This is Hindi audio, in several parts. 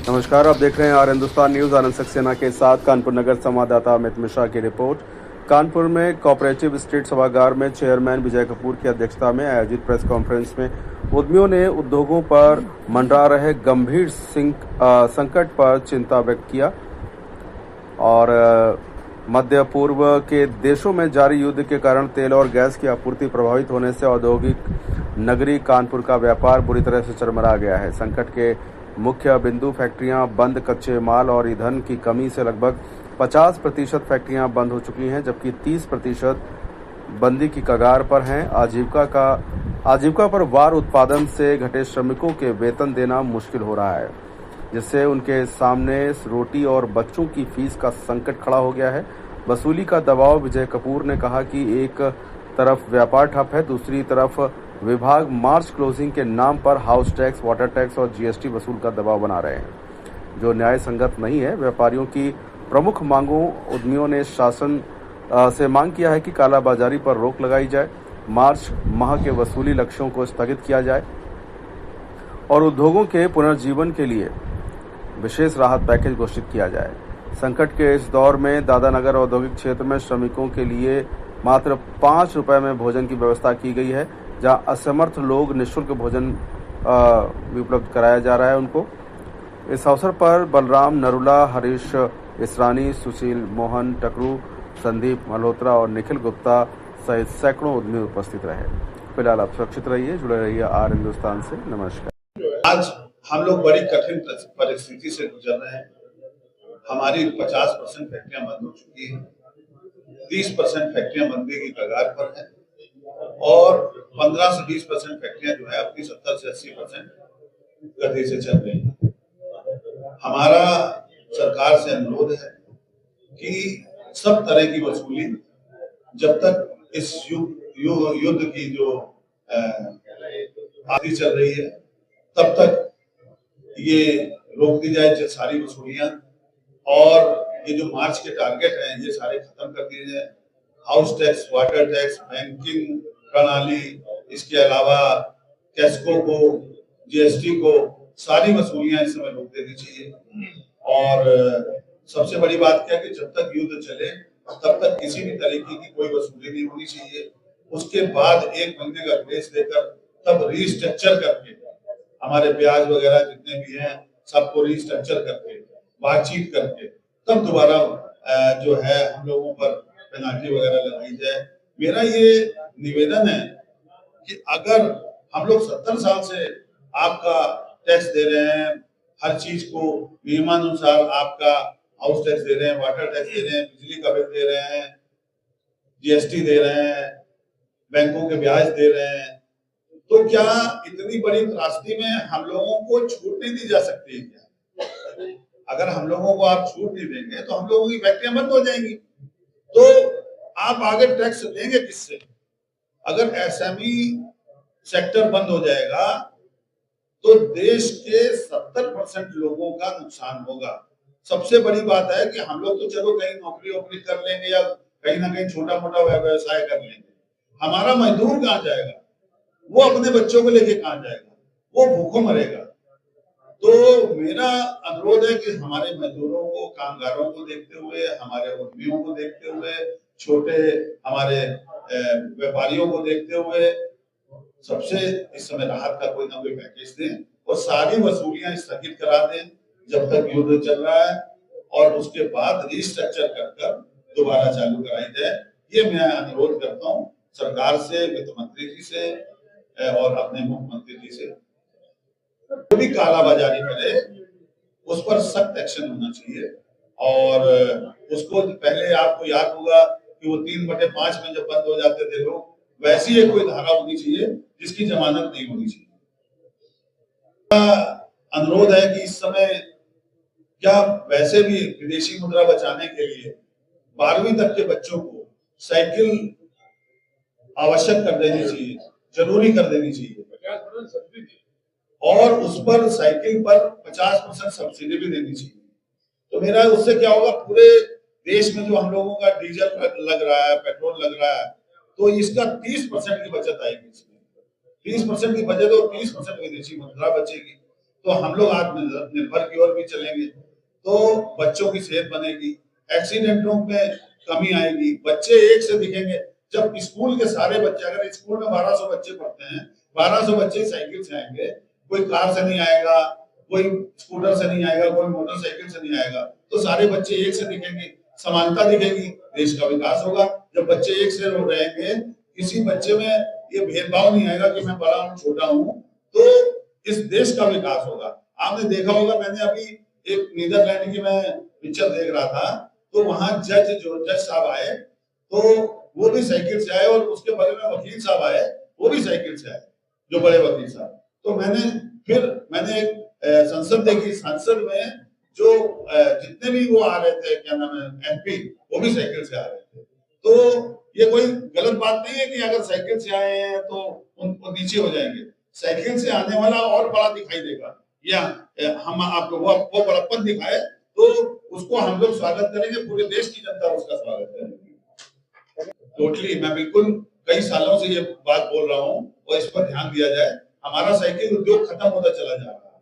नमस्कार, आप देख रहे हैं आर हिंदुस्तान न्यूज। आनंद सक्सेना के साथ कानपुर नगर संवाददाता अमित मिश्रा की रिपोर्ट। कानपुर में कोऑपरेटिव स्टेट सभागार में चेयरमैन विजय कपूर की अध्यक्षता में आयोजित प्रेस कॉन्फ्रेंस में उद्यमियों ने उद्योगों पर मंडरा रहे गंभीर संकट पर चिंता व्यक्त किया और मध्य पूर्व के देशों में जारी युद्ध के कारण तेल और गैस की आपूर्ति प्रभावित होने से औद्योगिक नगरी कानपुर का व्यापार बुरी तरह से चरमरा गया है। संकट के मुख्य बिंदु फैक्ट्रियां बंद, कच्चे माल और ईंधन की कमी से लगभग 50% फैक्ट्रियां बंद हो चुकी हैं, जबकि 30% बंदी की कगार पर हैं। आजीविका पर वार उत्पादन से घटे श्रमिकों के वेतन देना मुश्किल हो रहा है, जिससे उनके सामने रोटी और बच्चों की फीस का संकट खड़ा हो गया है। वसूली का दबाव। विजय कपूर ने कहा कि एक तरफ व्यापार ठप है, दूसरी तरफ विभाग मार्च क्लोजिंग के नाम पर हाउस टैक्स, वाटर टैक्स और जीएसटी वसूल का दबाव बना रहे हैं, जो न्याय संगत नहीं है। व्यापारियों की प्रमुख मांगों। उद्यमियों ने शासन से मांग किया है कि कालाबाजारी पर रोक लगाई जाए, मार्च माह के वसूली लक्ष्यों को स्थगित किया जाए और उद्योगों के पुनर्जीवन के लिए विशेष राहत पैकेज घोषित किया जाए। संकट के इस दौर में दादानगर औद्योगिक क्षेत्र में श्रमिकों के लिए मात्र 5 रुपए में भोजन की व्यवस्था की गई है, जहां असमर्थ लोग निःशुल्क भोजन भी उपलब्ध कराया जा रहा है उनको। इस अवसर पर बलराम नरुला, हरीश इसरानी, सुशील मोहन टकरू, संदीप मल्होत्रा और निखिल गुप्ता सहित सैकड़ों उद्यमी उपस्थित रहे। फिलहाल आप सुरक्षित रहिए, जुड़े रहिए आर हिंदुस्तान से। नमस्कार। आज हम लोग बड़ी कठिन परिस्थिति से गुजर रहे हैं। हमारी 50% फैक्ट्रियां बंद हो चुकी हैं, 30% फैक्ट्रियां बंदी की कगार पर है और 15 से 20% फैक्ट्रियां जो है अपनी 70 से 80% गति से चल रही हैं। हमारा सरकार से अनुरोध है कि सब तरह की वसूली जब तक इस युद्ध की जो आदि चल रही है तब तक ये रोक दी जाए, सारी वसूलियां, और ये जो मार्च के टारगेट हैं ये सारे खत्म कर दिए जाए। House tax, water tax, banking प्रणाली, इसके अलावा कैस्को को, जीएसटी को, सारी वसूलियां इस समय रोक देनी चाहिए। और सबसे बड़ी बात क्या है कि जब तक युद्ध चले तब तक किसी भी तरीके की कोई वसूली नहीं होनी चाहिए। उसके बाद 1 महीने का ग्रेस देकर तब रीस्ट्रक्चर करके हमारे ब्याज वगैरह जितने भी हैं सबको रीस्ट्रक्चर करके, बातचीत करके तब दोबारा जो है हम लोगों पर पेनाल्टी वगैरह लगाई जाए। मेरा ये निवेदन है कि अगर हम लोग 70 साल से आपका टैक्स दे रहे हैं, हर चीज को नियमानुसार आपका हाउस टैक्स दे रहे हैं, वाटर टैक्स दे रहे हैं, बिजली का बिल दे रहे हैं, जीएसटी दे रहे हैं, बैंकों के ब्याज दे रहे हैं, तो क्या इतनी बड़ी त्रासदी में हम लोगों को छूट नहीं दी जा सकती है क्या? अगर हम लोगों को आप छूट नहीं देंगे तो हम लोगों की फैक्ट्रियां बंद हो जाएंगी, तो आप आगे टैक्स लेंगे किससे? अगर एसएमई सेक्टर बंद हो जाएगा तो देश के 70% लोगों का नुकसान होगा। सबसे बड़ी बात है कि हम लोग तो चलो कहीं नौकरी वोकरी कर लेंगे या कहीं ना कहीं छोटा मोटा व्यवसाय कर लेंगे, हमारा मजदूर कहाँ जाएगा? वो अपने बच्चों को लेके कहाँ जाएगा? वो भूखों मरेगा। तो मेरा अनुरोध है कि हमारे मजदूरों को, कामगारों को देखते हुए, हमारे उद्यमियों को देखते हुए, छोटे हमारे व्यापारियों को देखते हुए सबसे इस समय राहत का कोई ना कोई पैकेज दें और सारी वसूलियां स्थगित करा दें जब तक युद्ध चल रहा है, और उसके बाद रीस्ट्रक्चर कर दोबारा चालू कराई जाए। ये मैं अनुरोध करता हूँ सरकार से, वित्त मंत्री जी से और अपने मुख्यमंत्री जी से। जो भी कालाबाजारी करे उस पर सख्त एक्शन होना चाहिए। और उसको पहले आपको याद होगा कि वो 3/5 में जब बंद हो जाते थे लोग, वैसी एक कोई धारा होनी चाहिए जिसकी जमानत नहीं होनी चाहिए। अनुरोध है कि इस समय क्या वैसे भी विदेशी मुद्रा बचाने के लिए 12वीं तक के बच्चों को साइकिल आवश्यक कर देनी चाहिए, जरूरी कर देनी चाहिए, और उस पर साइकिल पर 50% सब्सिडी भी देनी चाहिए। तो मेरा उससे क्या होगा, पूरे देश में जो हम लोगों का डीजल लग रहा है, पेट्रोल लग रहा है, तो इसका 30% की बचत आएगी। इसमें 30% की बचत और 30% विदेशी मुद्रा बचेगी। तो हम लोग आत्मनिर्भर की ओर भी चलेंगे, तो बच्चों की सेहत बनेगी, एक्सीडेंटों में कमी आएगी, बच्चे एक से दिखेंगे। जब स्कूल के सारे बच्चे, अगर स्कूल में 1200 बच्चे पढ़ते हैं, 1200 बच्चे साइकिल से आएंगे, कोई कार से नहीं आएगा, कोई स्कूटर से नहीं आएगा, कोई मोटरसाइकिल से नहीं आएगा, तो सारे बच्चे एक से दिखेंगे, समानता दिखेगी, देश का विकास होगा। जब बच्चे एक से रहेंगे, किसी बच्चे में ये भेदभाव नहीं आएगा कि मैं बड़ा हूँ छोटा हूँ, तो इस देश का विकास होगा। आपने देखा होगा, मैंने अभी एक नीदरलैंड की मैं पिक्चर देख रहा था, तो वहां जज साहब आए, तो वो भी साइकिल से आए, और उसके बगल में वकील साहब आए, वो भी साइकिल से आए, जो बड़े वकील साहब। तो मैंने एक संसद देखी, संसद में जो जितने भी वो आ रहे थे, क्या नाम है, एमपी, वो भी साइकिल से आ रहे थे। तो ये कोई गलत बात नहीं है कि अगर साइकिल से आए हैं तो उनको नीचे हो जाएंगे। साइकिल से आने वाला और बड़ा दिखाई देगा, या हम आपको वो बड़प्पन दिखाए, तो उसको हम लोग स्वागत करेंगे, पूरे देश की जनता उसका स्वागत करेगी। टोटली मैं बिल्कुल कई सालों से ये बात बोल रहा हूँ, और इस पर ध्यान दिया जाए। हमारा साइकिल उद्योग खत्म होता चला जा रहा है,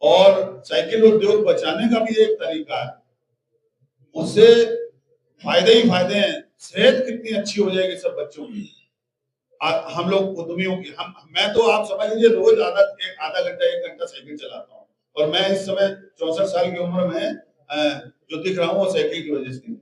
और साइकिल उद्योग बचाने का भी एक तरीका है, उससे फायदे ही फायदे हैं। सेहत कितनी अच्छी हो जाएगी सब बच्चों की, हम लोग उद्यमियों की। मैं तो आप समझ लीजिए रोज आधा घंटा 1 घंटा साइकिल चलाता हूँ, और मैं इस समय 64 साल की उम्र में जो दिख रहा हूँ वो साइकिल की वजह से।